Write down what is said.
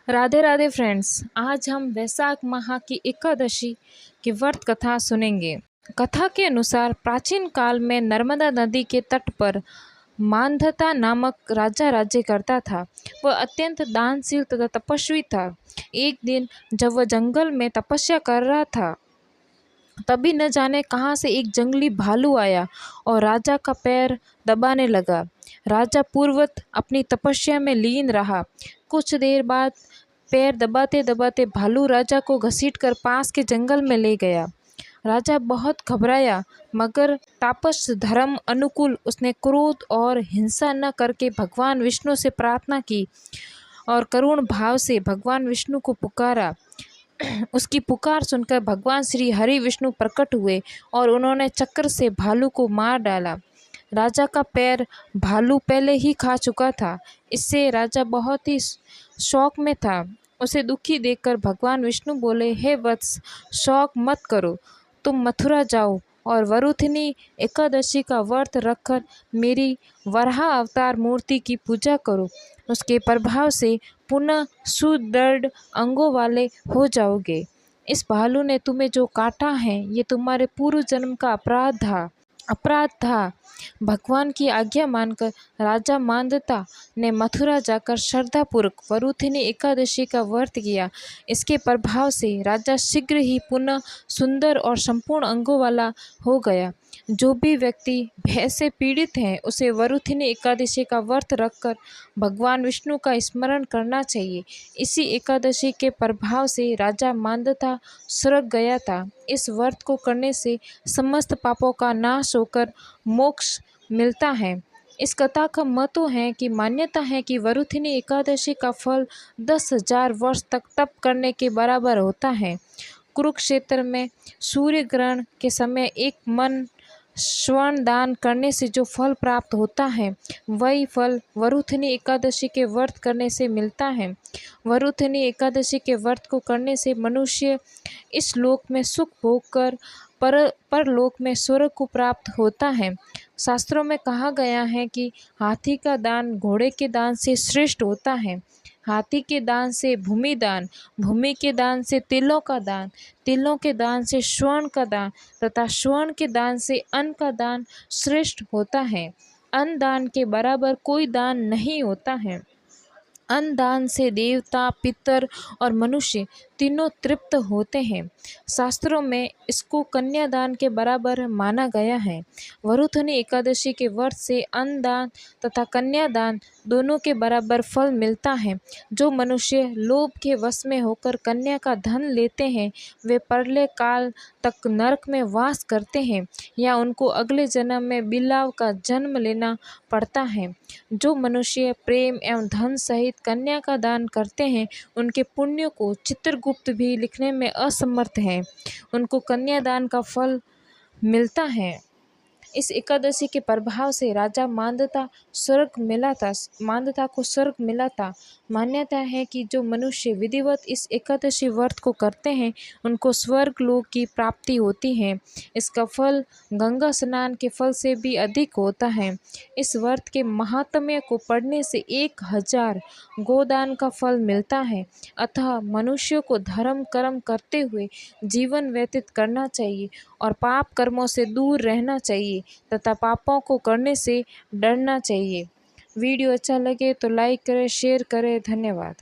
Radhe Radhe friends. आज हम वैशाख माह की एकादशी की व्रत कथा सुनेंगे। कथा के अनुसार प्राचीन काल में नर्मदा नदी के तट पर मानधता नामक राजा राज्य करता था। वह अत्यंत दानशील तथा तपस्वी था। एक दिन जब वह जंगल में तपस्या कर रहा था, तभी न जाने कहाँ से एक जंगली भालू आया और राजा का पैर दबाने लगा। राजा पूर्ववत अपनी तपस्या में लीन रहा। कुछ देर बाद पैर दबाते दबाते भालू राजा को घसीटकर पास के जंगल में ले गया। राजा बहुत घबराया, मगर तापस धर्म अनुकूल उसने क्रोध और हिंसा न करके भगवान विष्णु से प्रार्थना की और करुण भाव से भगवान विष्णु को पुकारा। उसकी पुकार सुनकर भगवान श्री हरि विष्णु प्रकट हुए और उन्होंने चक्र से भालू को मार डाला। राजा का पैर भालू पहले ही खा चुका था। इससे राजा बहुत ही शौक में था। उसे दुखी देखकर भगवान विष्णु बोले, हे वत्स, शौक मत करो, तुम मथुरा जाओ और वरुथिनी एकादशी का व्रत रखकर मेरी वराह अवतार मूर्ति की पूजा करो। उसके प्रभाव से पुनः सुदृढ़ अंगों वाले हो जाओगे। इस भालू ने तुम्हें जो काटा है, ये तुम्हारे पूर्व जन्म का अपराध था। भगवान की आज्ञा मानकर राजा मांदता ने मथुरा जाकर श्रद्धापूर्वक वरुथिनी एकादशी का व्रत किया। इसके प्रभाव से राजा शीघ्र ही पुनः सुंदर और संपूर्ण अंगों वाला हो गया। जो भी व्यक्ति भय से पीड़ित है, उसे वरुथिनी एकादशी का व्रत रखकर भगवान विष्णु का स्मरण करना चाहिए। इसी एकादशी के प्रभाव से राजा मांदता स्वर्ग गया था। इस व्रत को करने से समस्त पापों का नाश होकर मोक्ष मिलता है। इस कथा का महत्व है कि मान्यता है कि वरुथिनी एकादशी का फल 10,000 वर्ष तक तप करने के बराबर होता है। कुरुक्षेत्र में सूर्य ग्रहण के समय एक मन स्वर्ण दान करने से जो फल प्राप्त होता है, वही फल वरुथिनी एकादशी के व्रत करने से मिलता है। वरुथिनी एकादशी के व्रत को करने से मनुष्य इस लोक में सुख भोगकर परलोक में स्वर्ग को प्राप्त होता है। शास्त्रों में कहा गया है कि हाथी का दान घोड़े के दान से श्रेष्ठ होता है। हाथी के दान से भूमि दान, भूमि के दान से तिलों का दान, तिलों के दान से स्वर्ण का दान तथा स्वर्ण के दान से अन्न का दान श्रेष्ठ होता है। अन्न दान के बराबर कोई दान नहीं होता है। अन्न दान से देवता, पितर और मनुष्य तीनों तृप्त होते हैं। शास्त्रों में इसको कन्यादान के बराबर माना गया है। वरुथिनी एकादशी के व्रत से अन्न दान तथा कन्यादान दोनों के बराबर फल मिलता है। जो मनुष्य लोभ के वश में होकर कन्या का धन लेते हैं, वे प्रलय काल तक नरक में वास करते हैं या उनको अगले जन्म में बिलाव का जन्म लेना पड़ता है। जो मनुष्य प्रेम एवं धन सहित कन्या का दान करते हैं, उनके पुण्य को चित्रगुप्त भी लिखने में असमर्थ है। उनको कन्यादान का फल मिलता है। इस एकादशी के प्रभाव से राजा मांदता को स्वर्ग मिला था। मान्यता है कि जो मनुष्य विधिवत इस एकादशी व्रत को करते हैं, उनको स्वर्ग लोक की प्राप्ति होती है। इसका फल गंगा स्नान के फल से भी अधिक होता है। इस व्रत के महात्म्य को पढ़ने से 1,000 गोदान का फल मिलता है। अतः मनुष्य को धर्म कर्म करते हुए जीवन व्यतीत करना चाहिए और पाप कर्मों से दूर रहना चाहिए तथा पापों को करने से डरना चाहिए। वीडियो अच्छा लगे तो लाइक करें, शेयर करें। धन्यवाद।